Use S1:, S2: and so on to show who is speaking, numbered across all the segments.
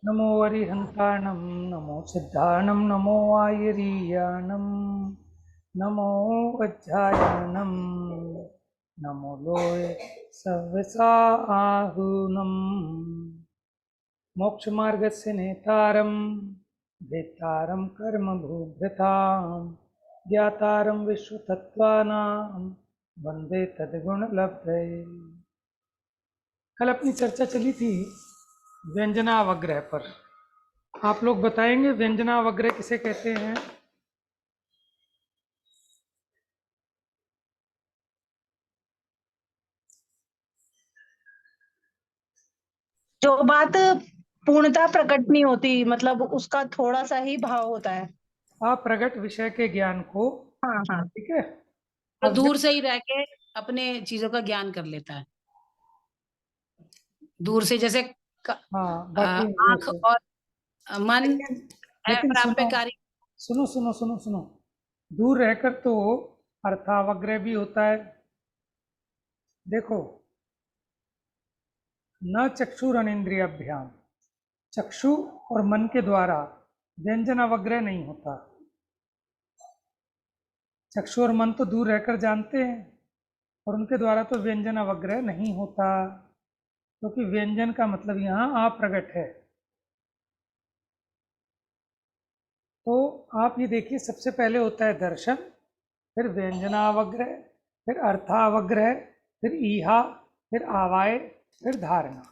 S1: नमो अरिहन्ताणं नमो सिद्धाणं नमो आयरीयाणं नमो वज्रायणं नमो लोय सव्यसाहुनं मोक्षमार्गस्य नेतारं वेत्तारं कर्मभूभृतां ज्ञातारं विश्वतत्त्वानां वन्दे तद्गुणलब्धये। कल अपनी चर्चा चली थी व्यंजनावग्रह पर। आप लोग बताएंगे व्यंजनावग्रह किसे कहते हैं?
S2: जो बात पूर्णता प्रकट नहीं होती, मतलब उसका थोड़ा सा ही भाव होता है।
S1: अप्रगट विषय के ज्ञान को,
S2: हाँ हाँ,
S1: ठीक है।
S3: तो
S1: अब
S3: दूर से ही रह के अपने चीजों का ज्ञान कर लेता है, दूर से, जैसे
S1: हाँ, बाकी इंद्रियों
S3: आंख
S1: से।
S3: और मन
S1: लेकिन सुनो
S3: अप्राप्यकारी।
S1: सुनो सुनो सुनो सुनो, दूर रहकर तो अर्थावग्रह भी होता है। देखो, न चक्षुरनिंद्रियाभ्याम, चक्षु और मन के द्वारा व्यंजन अवग्रह नहीं होता। चक्षु और मन तो दूर रहकर जानते हैं और उनके द्वारा तो व्यंजन अवग्रह नहीं होता, क्योंकि व्यंजन का मतलब यहाँ अप्रगट है। तो आप ये देखिए, सबसे पहले होता है दर्शन, फिर व्यंजनावग्रह, फिर अर्थावग्रह, फिर ईहा, फिर आवाय, फिर धारणा।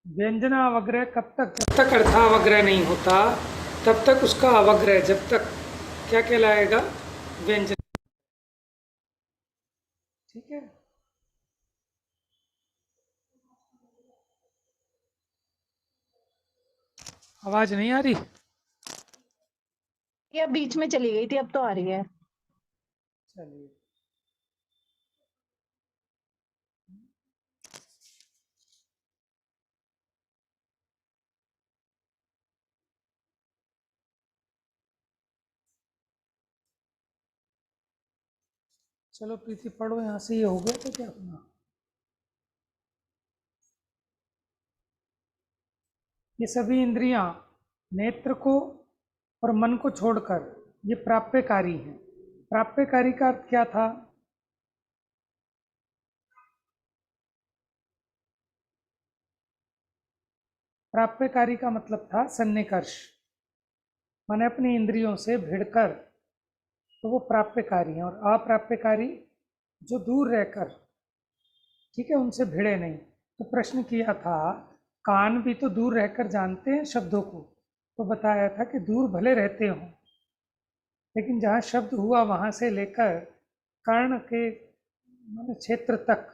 S1: व्यंजनावग्रह कब तक? जब तक अर्थावग्रह नहीं होता तब तक उसका अवग्रह, जब तक क्या कहलाएगा? व्यंजन। ठीक है। आवाज नहीं आ रही?
S2: ये बीच में चली गई थी, अब तो आ रही है।
S1: चलिए, चलो प्रीति पढ़ो, यहाँ से ये हो गया तो क्या होना। ये सभी इंद्रियां नेत्र को और मन को छोड़कर ये प्राप्यकारी हैं। प्राप्यकारी का अर्थ क्या था? प्राप्यकारी का मतलब था सन्निकर्ष, माने अपनी इंद्रियों से भिड़कर, तो वो प्राप्यकारी हैं। और अप्राप्यकारी जो दूर रहकर, ठीक है, उनसे भिड़े नहीं। तो प्रश्न किया था, कान भी तो दूर रहकर जानते हैं शब्दों को, तो बताया था कि दूर भले रहते हों, लेकिन जहाँ शब्द हुआ वहाँ से लेकर कर्ण के माने क्षेत्र तक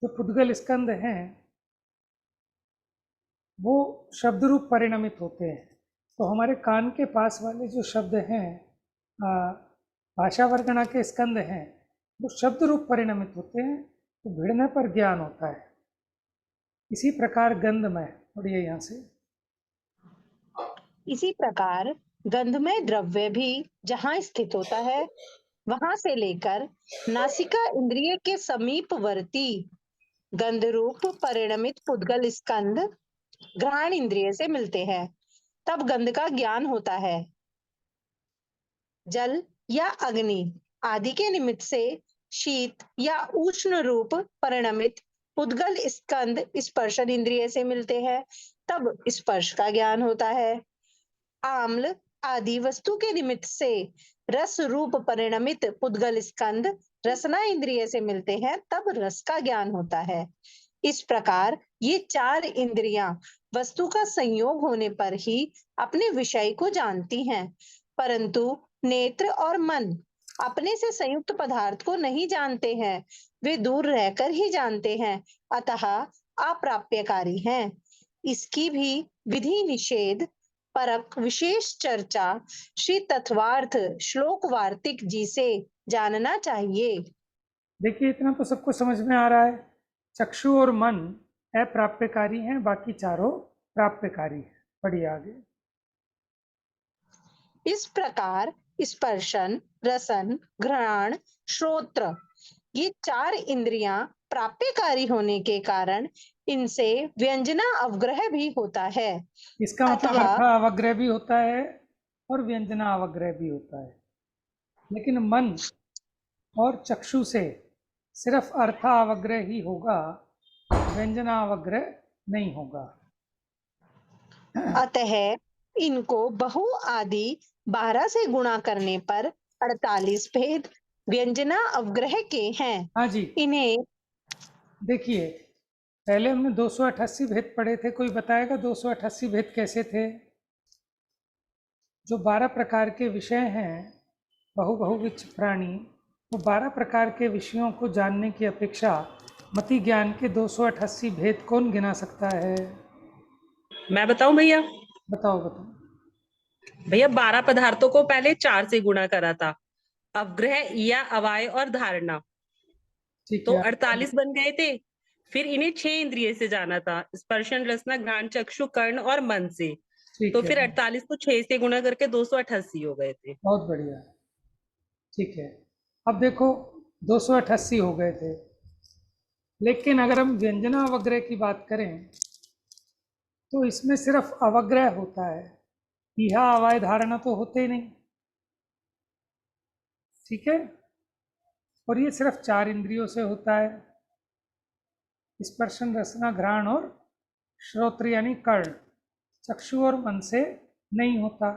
S1: जो पुद्गल स्कंद हैं वो शब्द रूप परिणमित होते हैं। तो हमारे कान के पास वाले जो शब्द हैं, भाषा वर्गणा के स्कंद हैं, वो शब्द रूप परिणमित होते हैं, तो भिड़ने पर ज्ञान होता है। इसी प्रकार गंधमय, पढ़िए यहाँ से।
S2: इसी प्रकार गंधमय द्रव्य भी जहाँ स्थित होता है, वहां से लेकर नासिका इंद्रिय के समीपवर्ती गंध रूप परिणमित पुद्गल स्कंद घ्राण इंद्रिय से मिलते हैं, तब गंध का ज्ञान होता है। जल या अग्नि आदि के निमित्त से शीत या उष्ण रूप परिणमित पुद्गल स्कंद स्पर्शन इंद्रिय से मिलते हैं, तब स्पर्श का ज्ञान होता है। आम्ल आदि वस्तु के निमित्त से रस रूप परिणमित पुद्गल स्कंद रसना इंद्रिय से मिलते हैं, तब रस का ज्ञान होता है। इस प्रकार ये चार इंद्रियां वस्तु का संयोग होने पर ही अपने विषय को जानती हैं, परंतु नेत्र और मन अपने से संयुक्त पदार्थ को नहीं जानते हैं, वे दूर रहकर ही जानते हैं, अतः अप्राप्यकारी हैं। इसकी भी विधि निषेध परक विशेष चर्चा श्री तत्वार्थ श्लोक वार्तिक जी से जानना चाहिए।
S1: देखिए, इतना तो सबको समझ में आ रहा है। चक्षु और मन अप्राप्यकारी हैं, बाकी चारों प्राप्यकारी हैं। पढ़िए आगे।
S2: इस प्रकार स्पर्शन, रसन, घ्राण, श्रोत्र ये चार इंद्रियां प्राप्यकारी होने के कारण इनसे व्यंजना अवग्रह भी होता है।
S1: इसका मतलब
S2: अतः
S1: अर्थावग्रह भी होता है और व्यंजना अवग्रह भी होता है, लेकिन मन और चक्षु से सिर्फ अर्थावग्रह ही होगा, व्यंजनावग्रह नहीं होगा।
S2: अतः इनको बहु आदि 12 से गुणा करने पर 48 भेद व्यंजना अवग्रह के हैं।
S1: हाँ जी,
S2: इन्हें
S1: देखिए, पहले हमने 288 भेद पढ़े थे। कोई बताएगा 288 भेद कैसे थे? जो 12 प्रकार के विषय हैं, बहुविच प्राणी, वो 12 प्रकार के विषयों को जानने की अपेक्षा मति ज्ञान के 288 भेद कौन गिना सकता है?
S4: मैं बताऊं भैया?
S1: बताओ बताओ।
S4: भैया 12 पदार्थों को पहले 4 से गुणा करा था, अवग्रह या अवाय और धारणा,
S1: ठीक
S4: तो
S1: है।
S4: 48 बन गए थे। फिर इन्हें 6 इंद्रिय से जाना था, स्पर्शन रसना घ्राण चक्षु कर्ण और मन से,
S1: ठीक
S4: तो
S1: है,
S4: फिर 48 को 6 से गुणा करके 288 हो गए थे।
S1: बहुत बढ़िया। ठीक है, अब देखो 288 हो गए थे, लेकिन अगर हम व्यंजना अवग्रह की बात करें तो इसमें सिर्फ अवग्रह होता है, इहा अवाय धारणा तो होते ही नहीं। ठीक है, और ये सिर्फ 4 इंद्रियों से होता है, स्पर्शन रसना घ्राण और श्रोत्र यानी कर्ण, चक्षु और मन से नहीं होता।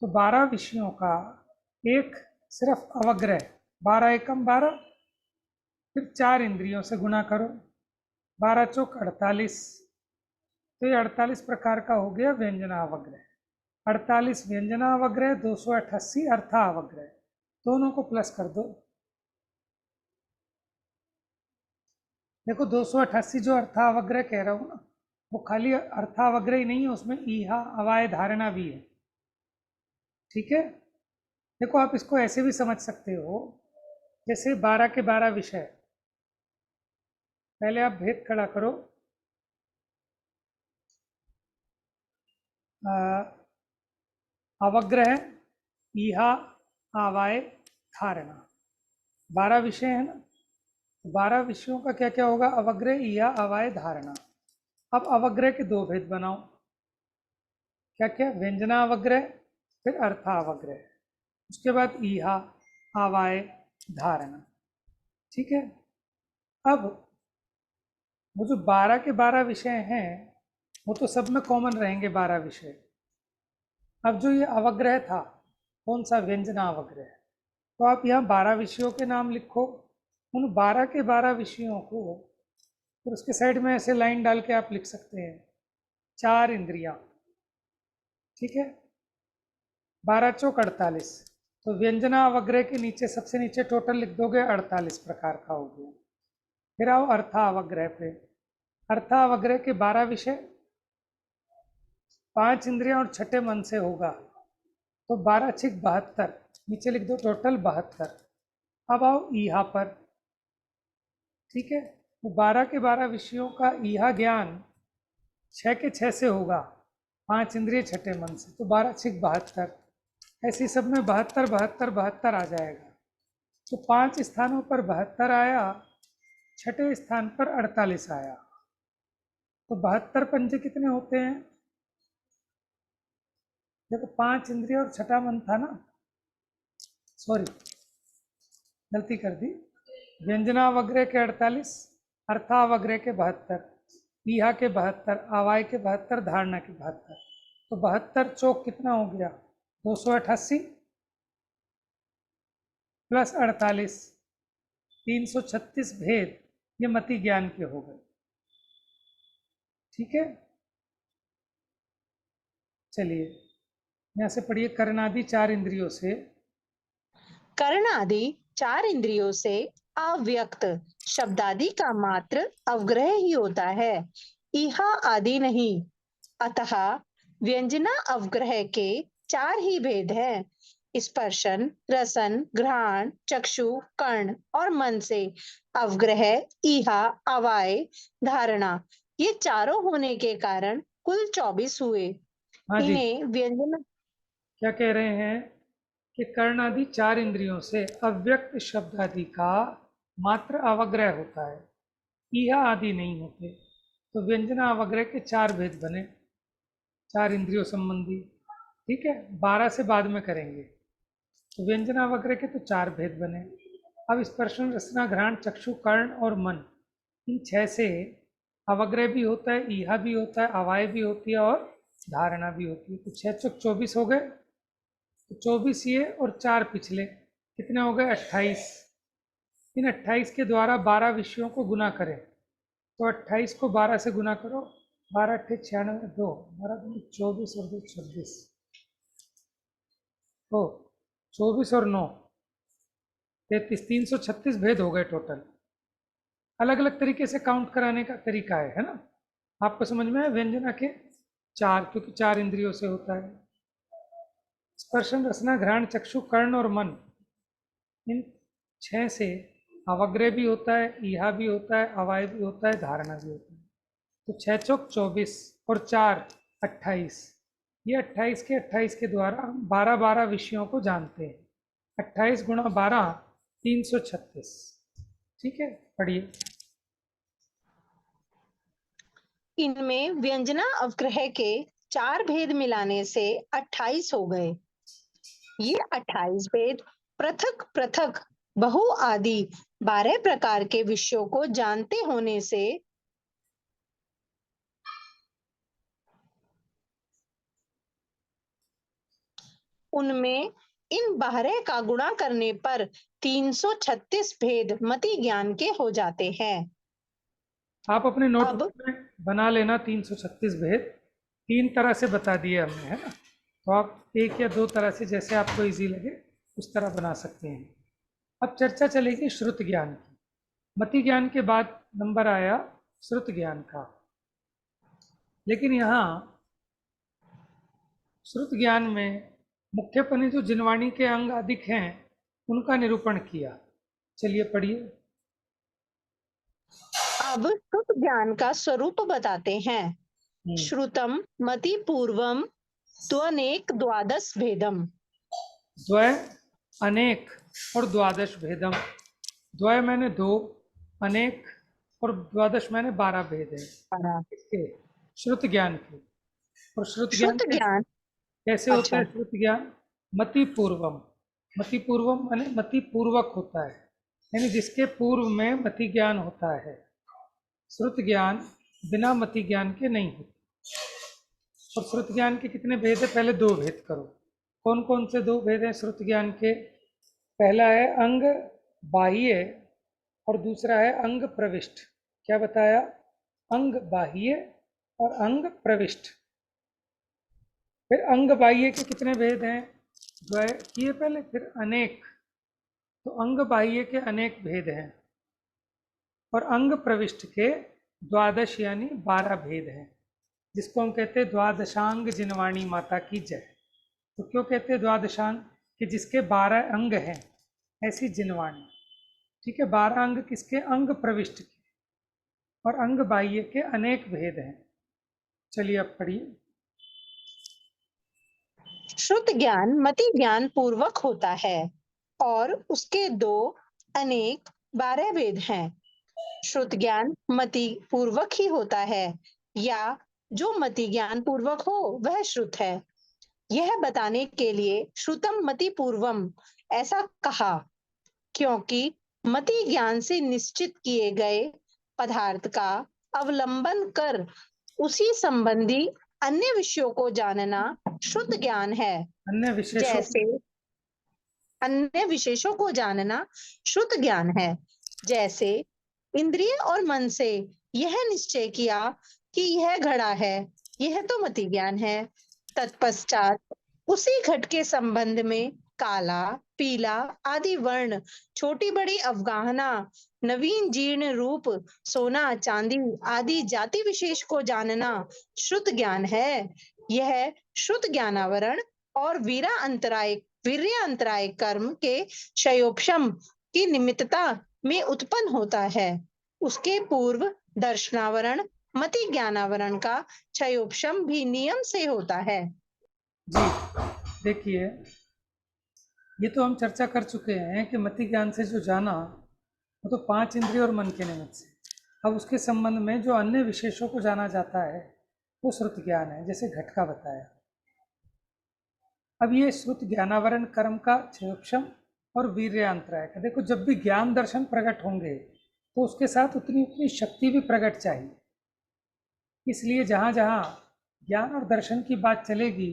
S1: तो 12 विषयों का एक सिर्फ अवग्रह, 12 एकम 12, फिर 4 इंद्रियों से गुणा करो, 12 चौक 48, तो ये 48 प्रकार का हो गया व्यंजनावग्रह। 48 व्यंजनावग्रह, 288 अर्थावग्रह, दोनों को प्लस कर दो। देखो 288 जो अर्थावग्रह कह रहा हूँ ना, वो खाली अर्थावग्रह ही नहीं है, उसमें ईहा अवाय धारणा भी है। ठीक है, देखो आप इसको ऐसे भी समझ सकते हो, जैसे 12 के 12 विषय, पहले आप भेद खड़ा करो। अवग्रह, ईहा, आवाय, धारणा, 12 विषय है ना। 12 विषयों का क्या क्या होगा? अवग्रह, ईहा, अवाय, धारणा। अब अवग्रह के 2 भेद बनाओ, क्या क्या? व्यंजना अवग्रह, फिर अर्थावग्रह, उसके बाद ईहा, आवाय, धारणा। ठीक है, अब वो जो 12 के 12 विषय हैं वो तो सब में कॉमन रहेंगे 12 विषय। अब जो ये अवग्रह था, कौन सा? व्यंजना अवग्रह। तो आप यहाँ 12 विषयों के नाम लिखो, उन 12 के 12 विषयों को, फिर उसके साइड में ऐसे लाइन डाल के आप लिख सकते हैं 4 इंद्रियां। ठीक है, 12 चौक 48, तो व्यंजना अवग्रह के नीचे सबसे नीचे टोटल लिख दोगे 48 प्रकार का हो गया। फिर आओ अर्थावग्रह पे। अर्थावग्रह के 12 विषय, 5 इंद्रियां और छठे मन से होगा, तो 12 छिक 72, नीचे लिख दो टोटल 72। अब आओ ईहा पर। ठीक है, तो 12 के 12 विषयों का ईहा ज्ञान 6 के 6 से होगा, 5 इंद्रिय छठे मन से, तो 12 छिक 72। ऐसे सब में 72 72 72 आ जाएगा। तो 5 स्थानों पर 72 आया, छठे स्थान पर 48 आया, तो 72 पंजे कितने होते हैं? देखो 5 इंद्रिय और छठा मन था ना, सॉरी गलती कर दी, व्यंजनावग्रह के 48, अर्थावग्रह के 72, ईहा के 72, आवाय के 72, धारणा के 72, तो 72 चौक कितना हो गया? 288 प्लस 48, 336 भेद ये मति ज्ञान के हो गए। ठीक है, चलिए यहाँ से पढ़िए। कर्णादि 4 इंद्रियों से,
S2: कर्ण आदि 4 इंद्रियों से अव्यक्त शब्दादि का मात्र अवग्रह ही होता है, ईहा आदि नहीं। अतः व्यंजना अवग्रह के 4 ही भेद हैं, स्पर्शन रसन घ्राण चक्षु कर्ण और मन से अवग्रह, ईहा, अवाय, धारणा, ये चारों होने के कारण कुल 24 हुए।
S1: हाँ जी,
S2: इन्हें व्यंजन
S1: क्या कह रहे हैं कि कर्ण आदि 4 इंद्रियों से अव्यक्त शब्द आदि का मात्र अवग्रह होता है, ईहा आदि नहीं होते। तो व्यंजनावग्रह के 4 भेद बने, 4 इंद्रियों संबंधी। ठीक है, 12 से बाद में करेंगे। तो व्यंजनावग्रह के तो 4 भेद बने। अब स्पर्शन रसना घ्राण चक्षु कर्ण और मन, इन 6 से अवग्रह भी होता है, ईहा भी होता है, अवाय भी होती है और धारणा भी होती है। तो 6 चौक 24 हो गए। तो 24 ये और 4 पिछले, कितने हो गए? 28। इन 28 के द्वारा 12 विषयों को गुना करें। तो 28 को 12 से गुना करो, 12 अट्ठे 96, 2 12 दूनी 24 और 2 26, ओ 24 और 9 33, 336 भेद हो गए टोटल। अलग अलग तरीके से काउंट कराने का तरीका है ना? आपको समझ में है? व्यंजना के 4, क्योंकि 4 इंद्रियों से होता है। स्पर्शन रसना घ्राण चक्षु कर्ण और मन, इन 6 से अवग्रह भी होता है, ईहा भी होता है, अवाय भी होता है, धारणा भी होता है। तो 6 चौक 24 और 4 28, ये 28 के 28 के द्वारा हम 12 विषयों को जानते हैं। 28 गुणा 12 336। ठीक है, पढ़िए।
S2: इनमें व्यंजना अवग्रह के 4 भेद मिलाने से 28 हो गए। ये 28 भेद पृथक पृथक बहु आदि 12 प्रकार के विषयों को जानते होने से उनमें इन 12 का गुणा करने पर 336 भेद मति ज्ञान के हो जाते हैं।
S1: आप अपने
S2: अब
S1: नोटबुक में बना लेना 336 भेद। 3 तरह से बता दिए हमने, है ना? तो आप 1 या 2 तरह से, जैसे आपको इजी लगे उस तरह बना सकते हैं। अब चर्चा चलेगी श्रुत ज्ञान की। मति ज्ञान के बाद नंबर आया श्रुत ज्ञान का। लेकिन यहाँ श्रुत ज्ञान में मुख्यपने जो जिनवाणी के अंग अधिक हैं उनका निरूपण किया। चलिए पढ़िए।
S2: अब श्रुत ज्ञान का स्वरूप बताते हैं। श्रुतम मति पूर्वम त्वनेक द्वादश भेदम।
S1: द्वय, अनेक और द्वादश भेदम। द्वय मैंने 2, अनेक और द्वादश मैंने 12 भेद है इसके श्रुत ज्ञान के। और श्रुत ज्ञान
S2: श्रुत ज्ञान
S1: कैसे होता है?
S2: अच्छा।
S1: श्रुत ज्ञान मति पूर्वम, मति पूर्वम माने मति पूर्वक होता है, यानी जिसके पूर्व में मति ज्ञान होता है। श्रुत ज्ञान बिना मति ज्ञान के नहीं होता। और श्रुत ज्ञान के कितने भेद है? पहले 2 भेद करो। कौन कौन से 2 भेद हैं श्रुत ज्ञान के? पहला है अंग बाह्य और दूसरा है अंग प्रविष्ट। क्या बताया? अंग बाह्य और अंग प्रविष्ट। फिर अंग बाह्य के कितने भेद हैं? द्वय किए पहले, फिर अनेक। तो अंग बाह्य के अनेक भेद हैं और अंग प्रविष्ट के द्वादश यानी 12 भेद हैं, जिसको हम कहते हैं द्वादशांग जिनवाणी माता की जय। तो क्यों कहते हैं द्वादशांग? कि जिसके 12 अंग हैं, ऐसी जिनवाणी। ठीक है, 12 अंग किसके? अंग प्रविष्ट के। और अंग बाह्य के अनेक भेद हैं। चलिए अब पढ़िए।
S2: श्रुत ज्ञान मति ज्ञान पूर्वक होता है और उसके 2 अनेक 12 भेद हैं। श्रुत ज्ञान मति पूर्वक ही होता है, या जो मति ज्ञान पूर्वक हो वह श्रुत है। यह बताने के लिए श्रुतम मति पूर्वम ऐसा कहा, क्योंकि मति ज्ञान से निश्चित किए गए पदार्थ का अवलंबन कर उसी संबंधी अन्य विषयों को जानना श्रुत ज्ञान है।
S1: अन्य विशेषों
S2: जैसे अन्य विशेषों को जानना श्रुत ज्ञान है। जैसे इंद्रिय और मन से यह निश्चय किया कि यह घड़ा है, यह तो मति ज्ञान है। तत्पश्चात उसी घट के संबंध में काला, पीला आदि वर्ण, छोटी बड़ी अवगाहना, नवीन जीर्ण रूप, सोना चांदी आदि जाति विशेष को जानना श्रुत ज्ञान है। यह श्रुत ज्ञानावरण और वीर्य अंतराय कर्म के क्षयोपशम की निमित्तता में उत्पन्न होता है। उसके पूर्व दर्शनावरण मति ज्ञानावरण का क्षयोपशम भी नियम से होता है।
S1: जी देखिए, ये तो हम चर्चा कर चुके हैं कि मति ज्ञान से जो जाना वो तो 5 इंद्रिय और मन के निमित्त से। अब उसके संबंध में जो अन्य विशेषों को जाना जाता है वो श्रुत ज्ञान है, जैसे घट का बताया। अब ये श्रुत ज्ञानावरण कर्म का क्षयोक्षम और वीर्यांतराय का, देखो जब भी ज्ञान दर्शन प्रकट होंगे तो उसके साथ उतनी उतनी शक्ति भी प्रकट चाहिए। इसलिए जहाँ जहाँ ज्ञान और दर्शन की बात चलेगी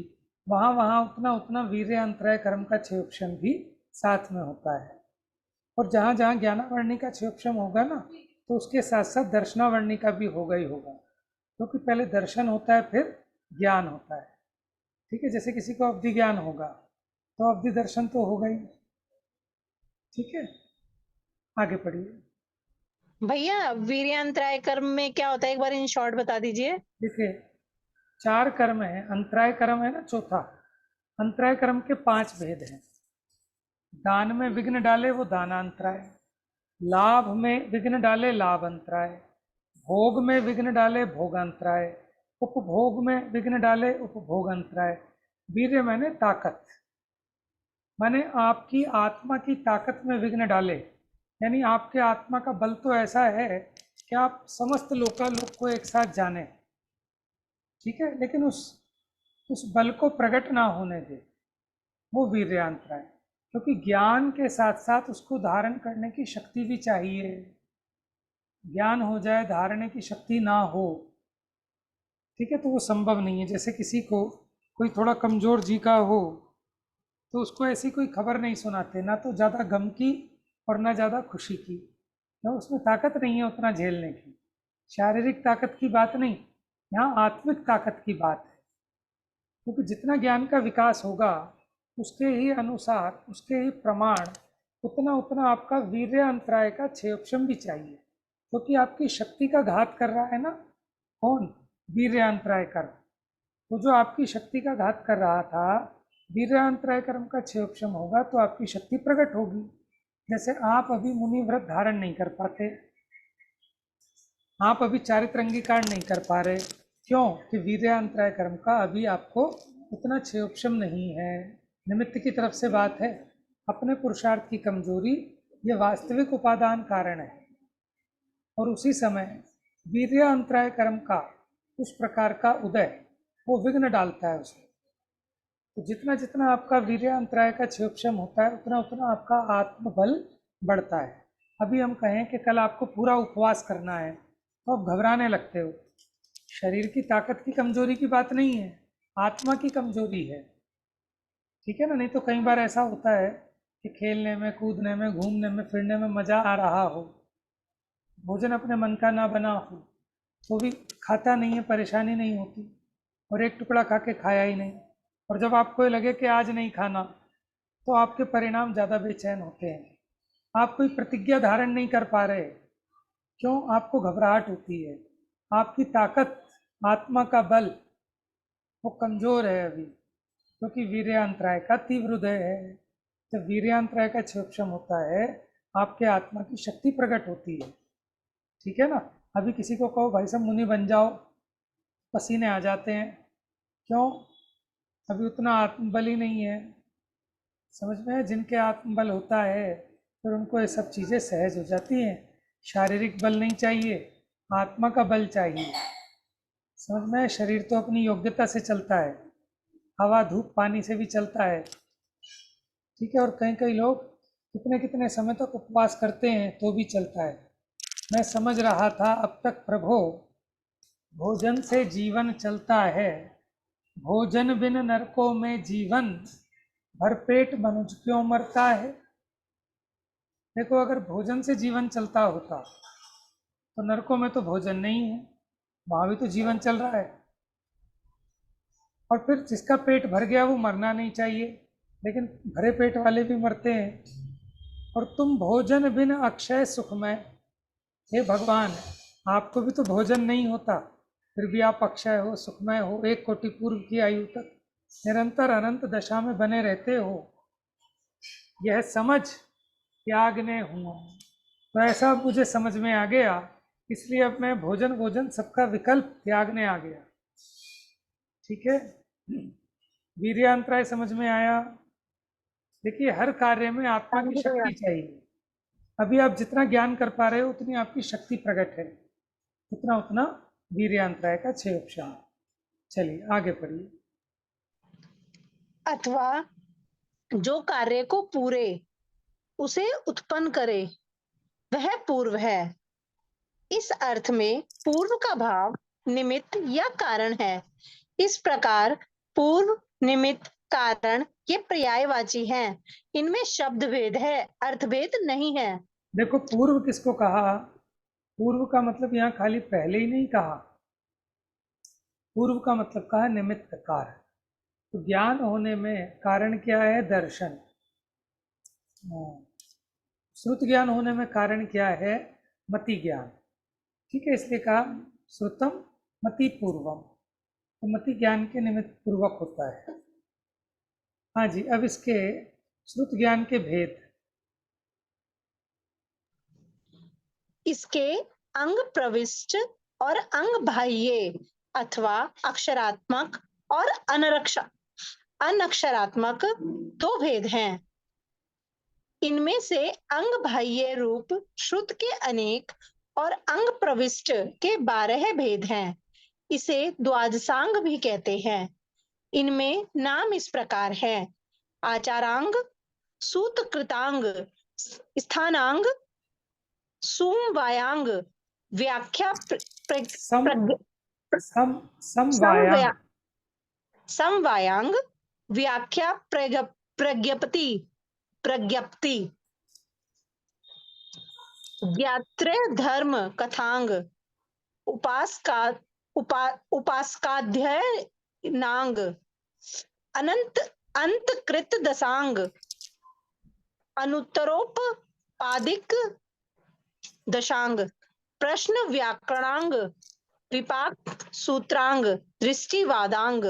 S1: वहाँ वहाँ उतना उतना वीर्यांतराय कर्म का क्षयोक्षम भी साथ में होता है। और जहाँ जहाँ ज्ञानावरणी का क्षयोक्षम होगा ना तो उसके साथ साथ दर्शनावरणी का भी होगा ही होगा, क्योंकि पहले दर्शन होता है फिर ज्ञान होता है। ठीक है, जैसे किसी को अवधि ज्ञान होगा तो अवधि दर्शन तो होगा ही। ठीक है, आगे पढ़िए।
S2: भैया वीर्यांतराय कर्म में क्या होता है, एक बार इन शॉर्ट बता दीजिए।
S1: देखिए 4 कर्म है, अंतराय कर्म है ना चौथा। अंतराय कर्म के 5 भेद हैं। दान में विघ्न डाले वो दानांतराय, लाभ में विघ्न डाले लाभ अंतराय, भोग में विघ्न डाले भोगांतराय, उपभोग में विघ्न डाले उपभोग अंतराय। वीर्य माने ताकत, माने आपकी आत्मा की ताकत में विघ्न डाले, यानी आपके आत्मा का बल तो ऐसा है कि आप समस्त लोकालोक को एक साथ जाने। ठीक है, लेकिन उस बल को प्रकट ना होने दे, वो वीर्यांतराय। क्योंकि ज्ञान के साथ साथ उसको धारण करने की शक्ति भी चाहिए। ज्ञान हो जाए धारणे की शक्ति ना हो, ठीक है, तो वो संभव नहीं है। जैसे किसी को कोई थोड़ा कमजोर जी का हो तो उसको ऐसी कोई खबर नहीं सुनाते, ना तो ज़्यादा गम की और ना ज़्यादा खुशी की, ना उसमें ताकत नहीं है उतना झेलने की। शारीरिक ताकत की बात नहीं, यहाँ आत्मिक ताकत की बात है। क्योंकि जितना ज्ञान का विकास होगा उसके ही अनुसार, उसके ही प्रमाण, उतना उतना आपका वीर्य अंतराय का क्षयोक्षम भी चाहिए। क्योंकि आपकी शक्ति का घात कर रहा है ना, कौन? वीर्य अंतराय कर्म। तो जो आपकी शक्ति का घात कर रहा था, वीर्य अंतराय कर्म का क्षयोक्षम होगा तो आपकी शक्ति प्रकट होगी। जैसे आप अभी मुनि व्रत धारण नहीं कर पाते, आप अभी चारित्र अंगीकार नहीं कर पा रहे, क्यों? कि वीर्यांतराय कर्म का अभी आपको उतना क्षयोक्षम नहीं है। निमित्त की तरफ से बात है, अपने पुरुषार्थ की कमजोरी ये वास्तविक उपादान कारण है। और उसी समय वीर्यांतराय कर्म का उस प्रकार का उदय वो विघ्न डालता है उसमें। तो जितना जितना आपका वीर्यांतराय का क्षयोक्षम होता है उतना उतना आपका आत्मबल बढ़ता है। अभी हम कहें कि कल आपको पूरा उपवास करना है तो आप घबराने लगते हो। शरीर की ताकत की कमजोरी की बात नहीं है, आत्मा की कमजोरी है। ठीक है ना, नहीं तो कई बार ऐसा होता है कि खेलने में, कूदने में, घूमने में, फिरने में मज़ा आ रहा हो, भोजन अपने मन का ना बना हो तो भी खाता नहीं है, परेशानी नहीं होती, और एक टुकड़ा खा के खाया ही नहीं। और जब आपको ये लगे कि आज नहीं खाना तो आपके परिणाम ज़्यादा बेचैन होते हैं। आप कोई प्रतिज्ञा धारण नहीं कर पा रहे, क्यों? आपको घबराहट होती है। आपकी ताकत, आत्मा का बल वो कमज़ोर है अभी, क्योंकि वीर्यांतराय का तीव्र उदय है। जब वीर्यांतराय का क्षयोक्षम होता है आपके आत्मा की शक्ति प्रकट होती है। ठीक है ना। अभी किसी को कहो भाई साहब मुनि बन जाओ, पसीने आ जाते हैं, क्यों? अभी उतना आत्मबल ही नहीं है। समझ में है? जिनके आत्मबल होता है फिर उनको ये सब चीज़ें सहज हो जाती हैं। शारीरिक बल नहीं चाहिए, आत्मा का बल चाहिए। समझ में है? शरीर तो अपनी योग्यता से चलता है, हवा धूप पानी से भी चलता है। ठीक है, और कई कई लोग कितने कितने समय तक उपवास करते हैं तो भी चलता है। मैं समझ रहा था अब तक प्रभो, भोजन से जीवन चलता है, भोजन बिन नरकों में जीवन, भरपेट मनुज क्यों मरता है। देखो अगर भोजन से जीवन चलता होता तो नरकों में तो भोजन नहीं है, वहाँ भी तो जीवन चल रहा है। और फिर जिसका पेट भर गया वो मरना नहीं चाहिए, लेकिन भरे पेट वाले भी मरते हैं। और तुम भोजन बिन अक्षय सुखमय, हे भगवान आपको भी तो भोजन नहीं होता, फिर भी आप अक्षय हो, सुखमय हो, 1 कोटि पूर्व की आयु तक निरंतर अनंत दशा में बने रहते हो। यह समझ त्यागने हुआ, तो ऐसा अब मुझे समझ में आ गया, इसलिए अब मैं भोजन सबका विकल्प त्यागने आ गया। ठीक है, वीर्यांतराय समझ में आया। देखिए हर कार्य में आत्मा की शक्ति चाहिए। अभी आप जितना ज्ञान कर पा रहे हो उतनी आपकी शक्ति प्रकट है, उतना उतना वीर्यांतराय का 6 उपशम। चलिए आगे पढ़िए।
S2: अथवा जो कार्य को पूरे उसे उत्पन्न करे वह पूर्व है। इस अर्थ में पूर्व का भाव निमित्त या कारण है। इस प्रकार पूर्व, निमित्त, कारण ये पर्यायवाची हैं। इनमें शब्द भेद है, अर्थ भेद नहीं है।
S1: देखो पूर्व किसको कहा? पूर्व का मतलब यहाँ खाली पहले ही नहीं कहा, पूर्व का मतलब कहा निमित्त कारण। तो ज्ञान होने में कारण क्या है? दर्शन। श्रुत ज्ञान होने में कारण क्या है? मति ज्ञान। ठीक है, इसलिए कहा श्रुतम मति पूर्वम, तो मति ज्ञान के निमित्त पूर्वक होता है। हाँ जी, अब इसके श्रुत ज्ञान के भेद।
S2: इसके अंग प्रविष्ट और अंग बाह्य अथवा अक्षरात्मक और अनक्षरात्मक दो भेद हैं। इनमें से अंग बाह्य रूप श्रुत के अनेक और अंग प्रविष्ट के 12 भेद हैं। इसे द्वादशांग भी कहते हैं। इनमें नाम इस प्रकार है: आचारांग, सूतकृतांग, स्थानांग, सुमवायांग, व्याख्या
S1: समवायांग,
S2: समवायांग, व्याख्या प्रज्ञप्ति, ज्ञात्रय धर्म कथांग, उपासकाध्याय नांग, अनंत अंतकृत दशांग, अनुत्तरोपादिक दशांग, प्रश्न व्याकरणांग, विपाक सूत्रांग, दृष्टिवादांग।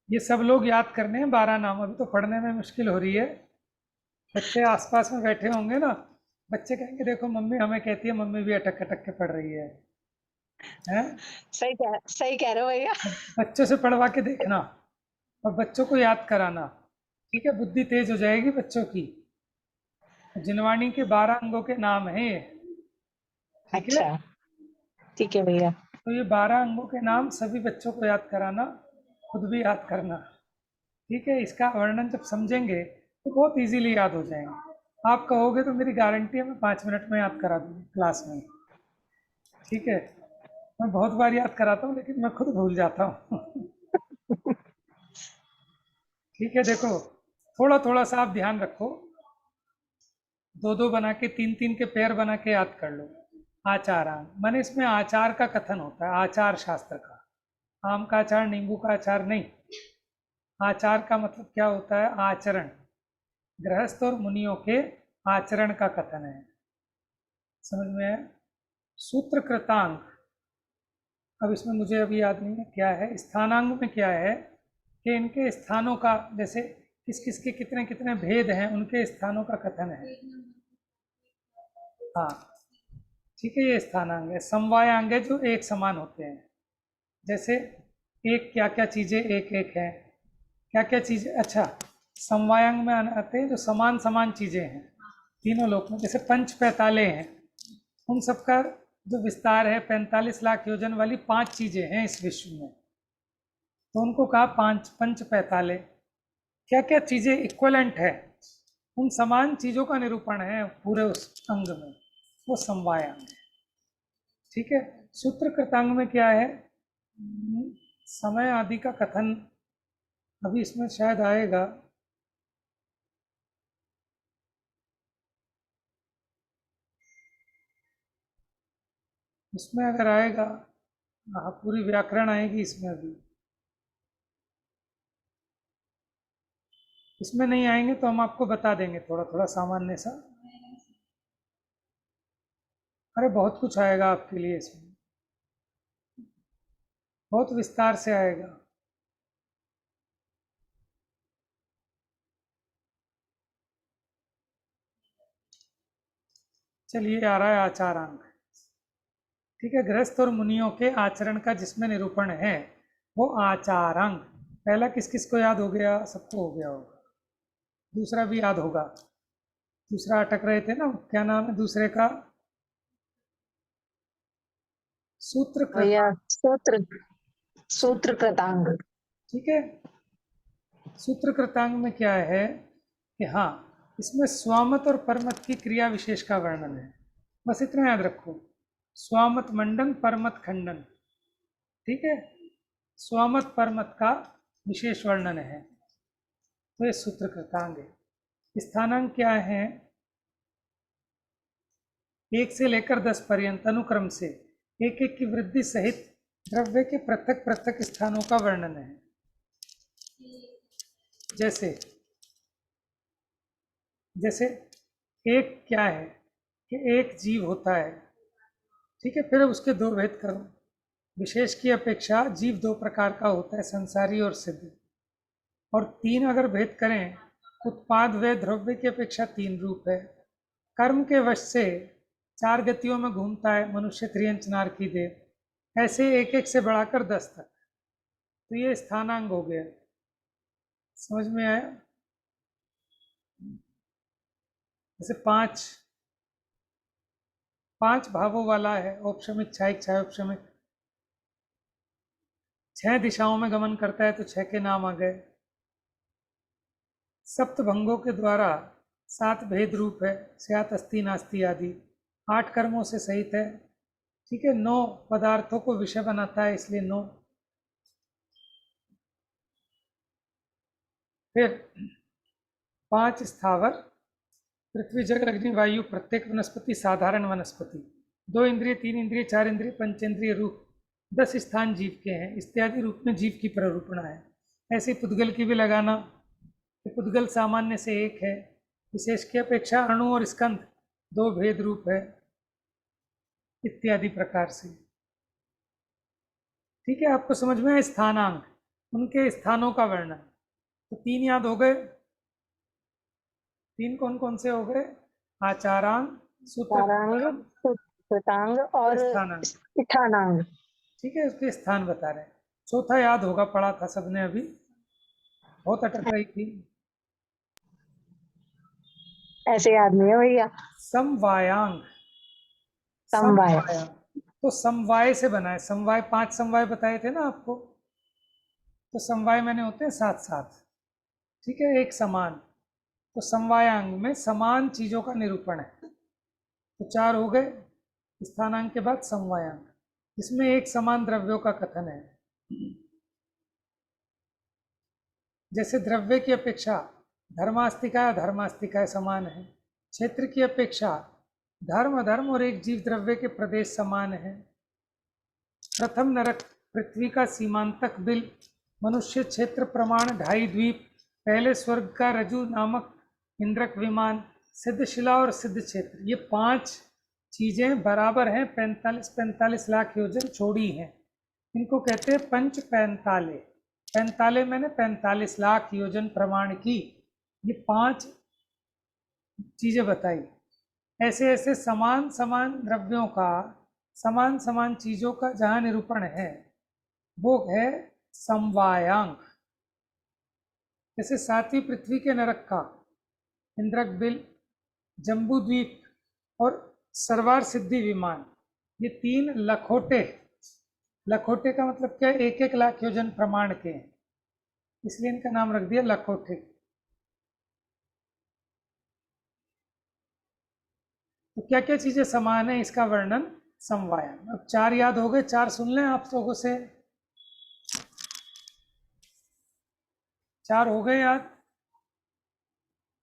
S1: ये सब लोग याद करने हैं 12 नाम। अभी तो पढ़ने में मुश्किल हो रही है। बच्चे आसपास में बैठे होंगे ना, बच्चे कहेंगे देखो मम्मी हमें कहती है, मम्मी भी अटक अटक के पढ़ रही है। हैं?
S2: सही कह रहे हो भैया।
S1: बच्चों से पढ़वा के देखना और बच्चों को याद कराना, ठीक है? बुद्धि तेज हो जाएगी बच्चों की। जिनवाणी के 12 अंगों के नाम हैं ये, ठीक है?
S2: अच्छा, ठीक है भैया।
S1: तो ये 12 अंगों के नाम सभी बच्चों को याद कराना, खुद भी याद करना, ठीक है? इसका वर्णन जब समझेंगे तो बहुत इजीली याद हो जाएंगे। आप कहोगे तो मेरी गारंटी है मैं 5 मिनट में याद करा दूंगी क्लास में, ठीक है? मैं बहुत बार याद कराता हूँ लेकिन मैं खुद भूल जाता हूँ। ठीक है, देखो थोड़ा थोड़ा सा आप ध्यान रखो, 2-2 बना के 3-3 के पेयर बना के याद कर लो। आचारांग माने इसमें आचार का कथन होता है, आचार शास्त्र का। आम का अचार, नींबू का अचार नहीं। आचार का मतलब क्या होता है? आचरण। गृहस्थ और मुनियों के आचरण का कथन है। समझ में आया? सूत्र कृतांग, अब इसमें मुझे अभी याद नहीं है क्या है। स्थानांग में क्या है कि इनके स्थानों का, जैसे किस किस के कितने कितने भेद हैं, उनके स्थानों का कथन है। हाँ ठीक है, ये स्थानांग है। समवायांग है जो एक समान होते हैं। जैसे एक क्या क्या चीज़ें एक एक है, क्या क्या चीज़ें। अच्छा, समवायांग में आते हैं जो समान समान चीज़ें हैं तीनों लोक में। जैसे पंच पैताले हैं, उन सबका जो विस्तार है 45 लाख योजन वाली 5 चीज़ें हैं इस विश्व में, तो उनको कहा पंच पैताले। क्या क्या चीज़ें इक्वलेंट है, उन समान चीज़ों का निरूपण है पूरे उस अंग में, वो समवायांग है। ठीक है। सूत्र कृतांग में क्या है? समय आदि का कथन अभी इसमें शायद आएगा। इसमें अगर आएगा, हाँ पूरी व्याकरण आएगी इसमें। अभी इसमें नहीं आएंगे तो हम आपको बता देंगे थोड़ा थोड़ा सामान्य सा। अरे बहुत कुछ आएगा आपके लिए इसमें, बहुत विस्तार से आएगा। चलिए आ रहा है आचारांग। ठीक है, गृहस्थ और मुनियों के आचरण का जिसमें निरूपण है वो आचारांग। पहला किस किस को याद हो गया? सबको हो गया होगा। दूसरा भी याद होगा। दूसरा अटक रहे थे ना, क्या नाम है दूसरे का? सूत्रकृत।
S2: भैया सूत्र कृतांग।
S1: ठीक है, सूत्रकृतांग में क्या है कि हाँ, इसमें स्वामत और परमत की क्रिया विशेष का वर्णन है। बस इतना याद रखो, स्वामत मंडन, परमत खंडन। ठीक है, स्वामत परमत का विशेष वर्णन है, तो ये सूत्रकृतांग है। स्थानांक क्या है? 1 से लेकर 10 पर्यंत अनुक्रम से एक एक की वृद्धि सहित द्रव्य के पृथक पृथक स्थानों का वर्णन है। जैसे जैसे एक क्या है कि एक जीव होता है, ठीक है, फिर उसके दो भेद करो। विशेष की अपेक्षा जीव दो प्रकार का होता है, संसारी और सिद्ध। और तीन अगर भेद करें, उत्पाद व द्रव्य की अपेक्षा तीन रूप है। कर्म के वश से 4 गतियों में घूमता है मनुष्य, त्रियंच, नार की देव, ऐसे एक एक से बढ़ाकर 10 तक। तो ये स्थानांग हो गया। समझ में आया? जैसे पांच भावों वाला है, औपशमिक, छायिक, छायोपशमिक। 6 दिशाओं में गमन करता है तो 6 के नाम आ गए। सप्त भंगों के द्वारा 7 भेद रूप है, स्यात्, अस्ति, नास्ति आदि। 8 कर्मों से सहित है। ठीक है, 9 पदार्थों को विषय बनाता है, इसलिए 9। फिर 5 स्थावर, पृथ्वी, जल, अग्नि, वायु, प्रत्येक वनस्पति, साधारण वनस्पति। 2 इंद्रिय, 3 इंद्रिय, 4 इंद्रिय, पंचेंद्रिय रूप। 10 स्थान जीव के हैं, इत्यादि रूप में जीव की प्ररूपणा है। ऐसे पुद्गल की भी लगाना कि पुद्गल सामान्य से एक है, विशेष की अपेक्षा अणु और स्कंध 2 भेद रूप है, इत्यादि प्रकार से। ठीक है, आपको समझ में है? स्थानांक, उनके स्थानों का वर्णन। तो 3 याद हो गए। 3 कौन कौन से हो गए? आचारांग, सूत्रकृतांग,
S2: कृतांग और
S1: स्थानांग।
S2: स्थानांग।
S1: ठीक है, उसके स्थान बता रहे हैं। चौथा याद होगा, पढ़ा था सबने अभी, बहुत अटक रही थी।
S2: ऐसे याद नहीं है भैया।
S1: समवायांग।
S2: समवाय।
S1: समवायांग तो समवाय से बना है। समवाय 5 समवाय बताए थे ना आपको, तो समवाय मैंने होते हैं 7-7। ठीक है, एक समान। तो समवायांग में समान चीजों का निरूपण है। तो 4 हो गए। स्थानांक के बाद समवायांग, इसमें एक समान द्रव्यों का कथन है। जैसे द्रव्य की अपेक्षा धर्मास्तिका, धर्मास्तिका समान है। क्षेत्र की अपेक्षा धर्म, अधर्म और एक जीव द्रव्य के प्रदेश समान है। प्रथम नरक पृथ्वी का सीमांतक बिल, मनुष्य क्षेत्र प्रमाण 2.5 द्वीप, पहले स्वर्ग का रजु नामक इंद्रक विमान, सिद्ध शिला और सिद्ध क्षेत्र, ये 5 चीजें बराबर हैं 45 लाख योजन छोड़ी हैं। इनको कहते हैं पंच पैंताले। पैंताले मैंने 45 लाख योजन प्रमाण की ये 5 चीजें बताई। ऐसे ऐसे समान समान द्रव्यों का, समान समान चीजों का जहां निरूपण है, वो है समवायांग। जैसे 7वीं पृथ्वी के नरक का इंद्रक बिल, जम्बू द्वीप और सरवार सिद्धि विमान, ये 3 लखोटे। लखोटे का मतलब क्या है? 1-1 लाख योजन प्रमाण के, इसलिए इनका नाम रख दिया लखोटे। तो क्या क्या चीजें समान है, इसका वर्णन समवायन। अब 4 याद हो गए, 4 सुन लें आप लोगों से। 4 हो गए याद?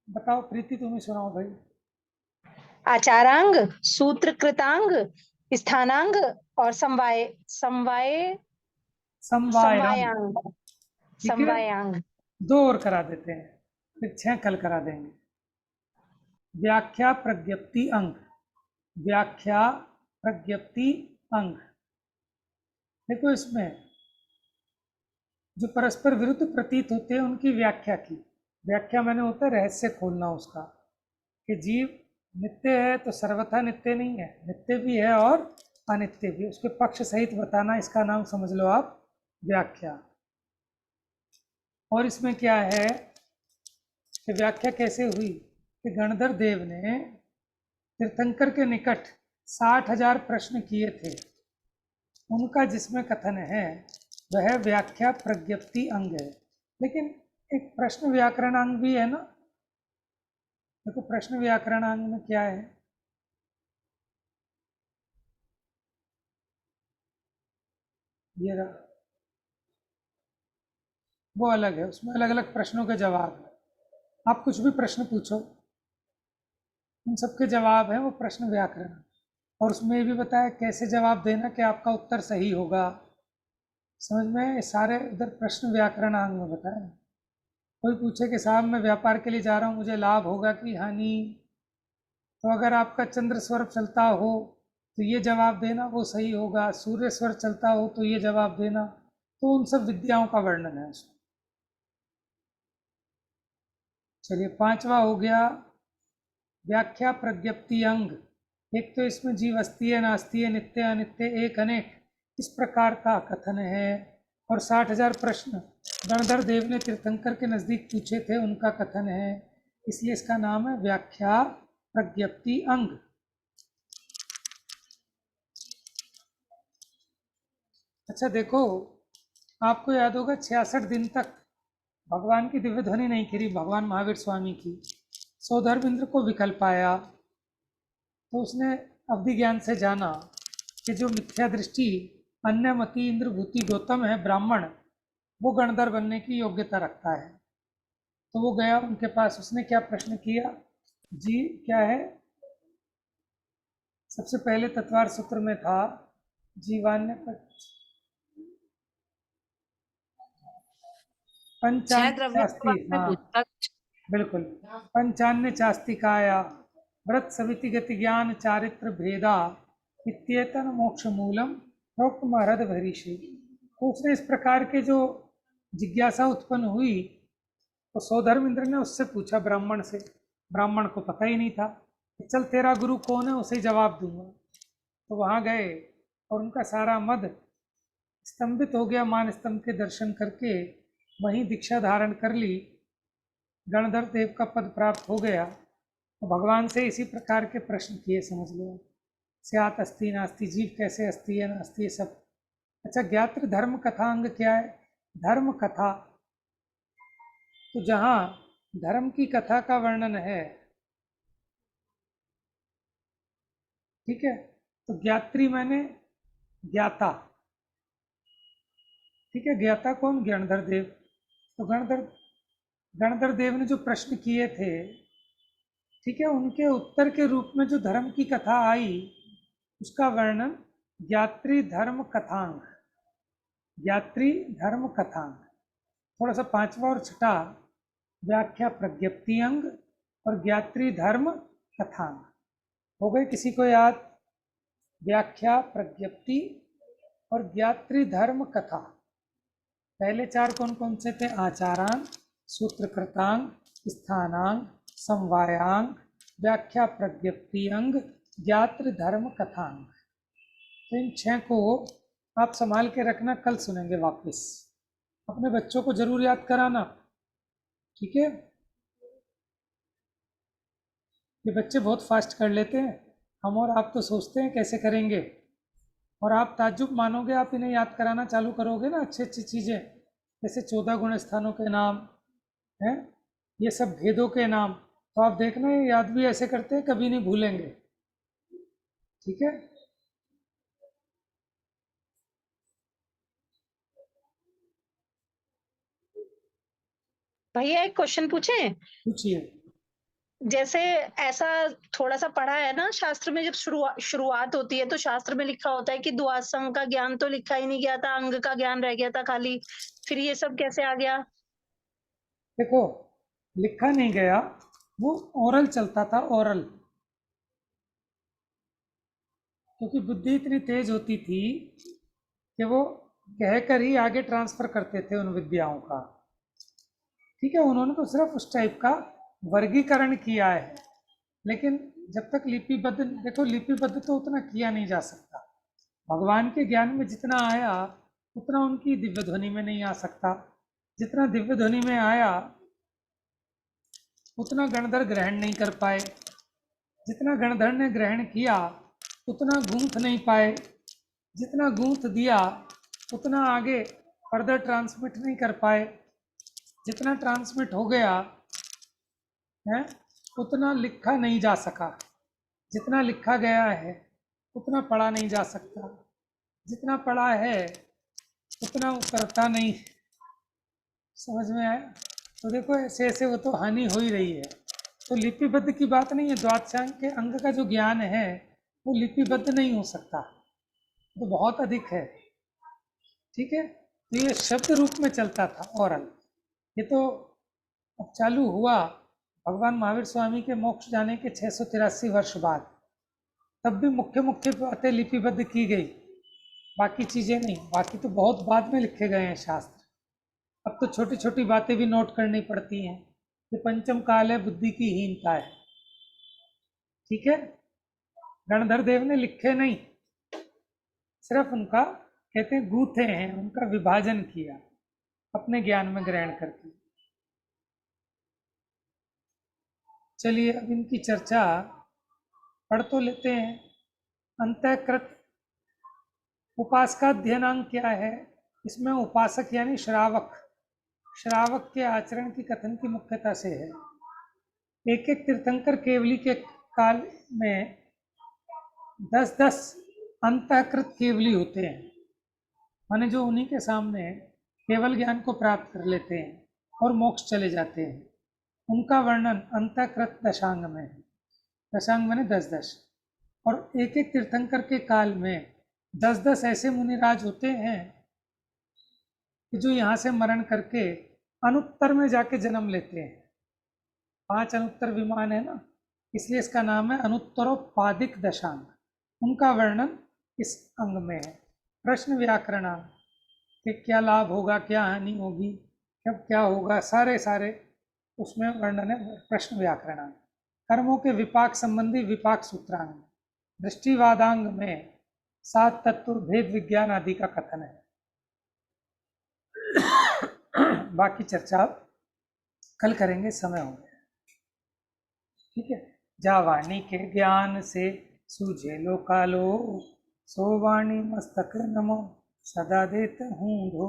S1: बताओ प्रीति, तुम ही सुनाओ भाई।
S2: आचारांग, सूत्र कृतांग, स्थानांग और समवाय
S1: समवायांग।
S2: समवायांग।
S1: ठीक है,
S2: समवायांग।
S1: 2 और करा देते हैं, फिर 6 कल करा देंगे। व्याख्या, प्रज्ञप्ति, अंग। व्याख्या, प्रज्ञप्ति, अंग। देखो, इसमें जो परस्पर विरुद्ध प्रतीत होते हैं उनकी व्याख्या की। व्याख्या मैंने होता है रहस्य खोलना उसका, कि जीव नित्य है तो सर्वथा नित्य नहीं है, नित्य भी है और अनित्य भी, उसके पक्ष सहित बताना, इसका नाम समझ लो आप व्याख्या। और इसमें क्या है कि व्याख्या कैसे हुई कि गणधर देव ने तीर्थंकर के निकट 60,000 प्रश्न किए थे, उनका जिसमें कथन है वह व्याख्या प्रज्ञप्ति अंग है। लेकिन एक प्रश्न व्याकरणांग भी है ना। देखो प्रश्न व्याकरणांग में क्या है, ये रहा, वो अलग है, उसमें अलग अलग प्रश्नों के जवाब है। आप कुछ भी प्रश्न पूछो, उन सबके जवाब हैं वो प्रश्न व्याकरण। और उसमें ये भी बताया कैसे जवाब देना कि आपका उत्तर सही होगा। समझ में, सारे उधर प्रश्न व्याकरणांग में बताया। कोई पूछे कि साहब मैं व्यापार के लिए जा रहा हूँ, मुझे लाभ होगा कि हानि, तो अगर आपका चंद्र स्वर चलता हो तो ये जवाब देना, वो सही होगा। सूर्य स्वर चलता हो तो ये जवाब देना। तो उन सब विद्याओं का वर्णन है उसमें। चलिए, पांचवा हो गया व्याख्या प्रज्ञप्ति अंग। एक तो इसमें जीव अस्तीय नास्तीय नित्य अनित्य एक अनेक इस प्रकार का कथन है। और 60,000 प्रश्न गणधर देव ने तीर्थंकर के नजदीक पूछे थे, उनका कथन है, इसलिए इसका नाम है व्याख्या प्रज्ञप्ति अंग। अच्छा देखो, आपको याद होगा 66 दिन तक भगवान की दिव्य ध्वनि नहीं खिरी, भगवान महावीर स्वामी की। सौधर्म इंद्र को विकल्प आया तो उसने अवधि ज्ञान से जाना कि जो मिथ्या दृष्टि अन्यमति इंद्रभूति गौतम है ब्राह्मण, वो गणधर बनने की योग्यता रखता है। तो वो गया उनके पास। उसने क्या प्रश्न किया जी, क्या है, सबसे पहले तत्वार सूत्र में था जीवान्य
S3: छह
S1: पंचान्य
S3: द्रव्यों के
S1: चास्ति,
S3: बारे में
S1: हाँ
S3: पूछता।
S1: बिल्कुल, पंचान्य चास्तिकाया व्रत सविति गति ज्ञान चारित्र भेदा इत्येतन मोक्ष मूलम प्रोक्त महरद भरीषि। तो उसने इस प्रकार के जो जिज्ञासा उत्पन्न हुई तो सौधर्म इंद्र ने उससे पूछा, ब्राह्मण से। ब्राह्मण को पता ही नहीं था। चल तेरा गुरु कौन है, उसे जवाब दूंगा। तो वहां गए और उनका सारा मद स्तंभित हो गया। मान स्तंभ के दर्शन करके वहीं दीक्षा धारण कर ली, गणधर देव का पद प्राप्त हो गया। तो भगवान से इसी प्रकार के प्रश्न किए, समझ लो, स्यात् अस्ति नास्ति, जीव कैसे अस्ति है नास्ति, ये सब। अच्छा, ज्ञात्र धर्म कथा अंग क्या है? धर्म कथा, तो जहाँ धर्म की कथा का वर्णन है, ठीक है, तो ज्ञात्री माने ज्ञाता, ठीक है। ज्ञाता कौन? गणधर देव। तो गणधर देव ने जो प्रश्न किए थे, ठीक है, उनके उत्तर के रूप में जो धर्म की कथा आई उसका वर्णन ज्ञात्री धर्म कथांग, ज्ञात्री धर्म कथांग। थोड़ा सा पांचवा और छठा व्याख्या प्रज्ञप्ति अंग और ज्ञात्री धर्म कथांग हो गए। किसी को याद? व्याख्या प्रज्ञप्ति और ज्ञात्री धर्म कथा। पहले चार कौन कौन से थे? आचारांग, सूत्रकृतांग, स्थानांग, समवायांग, व्याख्या प्रज्ञप्ति अंग, ज्ञात्र धर्म कथांग। तो इन 6 को आप संभाल के रखना, कल सुनेंगे वापस। अपने बच्चों को जरूर याद कराना, ठीक है। ये बच्चे बहुत फास्ट कर लेते हैं, हम और आप तो सोचते हैं कैसे करेंगे, और आप ताज्जुब मानोगे, आप इन्हें याद कराना चालू करोगे ना अच्छी अच्छी चीज़ें, जैसे 14 गुण स्थानों के नाम हैं, ये सब भेदों के नाम, तो आप देखना ये याद भी ऐसे करते हैं, कभी नहीं भूलेंगे, ठीक है।
S2: भैया एक क्वेश्चन पूछें?
S1: पूछिए।
S2: जैसे ऐसा थोड़ा सा पढ़ा है ना शास्त्र में, जब शुरुआत होती है तो शास्त्र में लिखा होता है कि द्वासम का ज्ञान तो लिखा ही नहीं गया था, अंग का ज्ञान रह गया था खाली, फिर ये सब कैसे आ गया?
S1: देखो, लिखा नहीं गया, वो ओरल चलता था, ओरल, क्योंकि बुद्धि इतनी तेज होती थी कि वो कहकर ही आगे ट्रांसफर करते थे उन विद्याओं का, ठीक है। उन्होंने तो सिर्फ उस टाइप का वर्गीकरण किया है, लेकिन जब तक लिपिबद्ध, देखो लिपिबद्ध तो उतना किया नहीं जा सकता। भगवान के ज्ञान में जितना आया उतना उनकी दिव्य ध्वनि में नहीं आ सकता। जितना दिव्य ध्वनि में आया उतना गणधर ग्रहण नहीं कर पाए। जितना गणधर ने ग्रहण किया उतना गूंथ नहीं पाए। जितना गूंथ दिया उतना आगे फर्दर ट्रांसमिट नहीं कर पाए। जितना ट्रांसमिट हो गया है उतना लिखा नहीं जा सका। जितना लिखा गया है उतना पढ़ा नहीं जा सकता। जितना पढ़ा है उतना उतरता नहीं। समझ में आया? तो देखो ऐसे ऐसे वो तो हानि हो ही रही है। तो लिपिबद्ध की बात नहीं है, द्वादशांग के अंग का जो ज्ञान है वो लिपिबद्ध नहीं हो सकता, तो बहुत अधिक है। ठीक है, तो ये शब्द रूप में चलता था ओरल। ये तो अब चालू हुआ भगवान महावीर स्वामी के मोक्ष जाने के 683 वर्ष बाद, तब भी मुख्य मुख्य बातें लिपिबद्ध की गई, बाकी चीज़ें नहीं। बाकी तो बहुत बाद में लिखे गए हैं शास्त्र। अब तो छोटी छोटी बातें भी नोट करनी पड़ती हैं। ये पंचम काल है, बुद्धि की हीनता है। ठीक है, गणधर देव ने लिखे नहीं, सिर्फ उनका कहते हैं गूथे हैं, उनका विभाजन किया अपने ज्ञान में ग्रहण करके। चलिए अब इनकी चर्चा पढ़ तो लेते हैं। अंतःकृत उपासकाध्ययनांग क्या है? इसमें उपासक यानी श्रावक, श्रावक के आचरण की कथन की मुख्यता से है। एक एक तीर्थंकर केवली के काल में 10-10 अंतःकृत केवली होते हैं, माने जो उन्हीं के सामने केवल ज्ञान को प्राप्त कर लेते हैं और मोक्ष चले जाते हैं। उनका वर्णन अंतःकृत दशांग में है। दशांग माने 10-10। और एक एक तीर्थंकर के काल में 10-10 ऐसे मुनिराज होते हैं कि जो यहाँ से मरण करके अनुत्तर में जाके जन्म लेते हैं। 5 अनुत्तर विमान है ना, इसलिए इसका नाम है अनुत्तरोपादिक दशांग। उनका वर्णन इस अंग में है। प्रश्न व्याकरण कि क्या लाभ होगा, क्या हानि होगी, कब क्या होगा, सारे सारे उसमें वर्णन है प्रश्न व्याकरण। कर्मों के विपाक संबंधी विपाक सूत्रांग, दृष्टिवादांग में 7 तत्व भेद विज्ञान आदि का कथन है। बाकी चर्चा अब कल करेंगे, समय हो गया। ठीक है, जा वाणी के ज्ञान से सूझे लोकालो, सो वाणी मस्तक नमो सदा देत हूँ धो।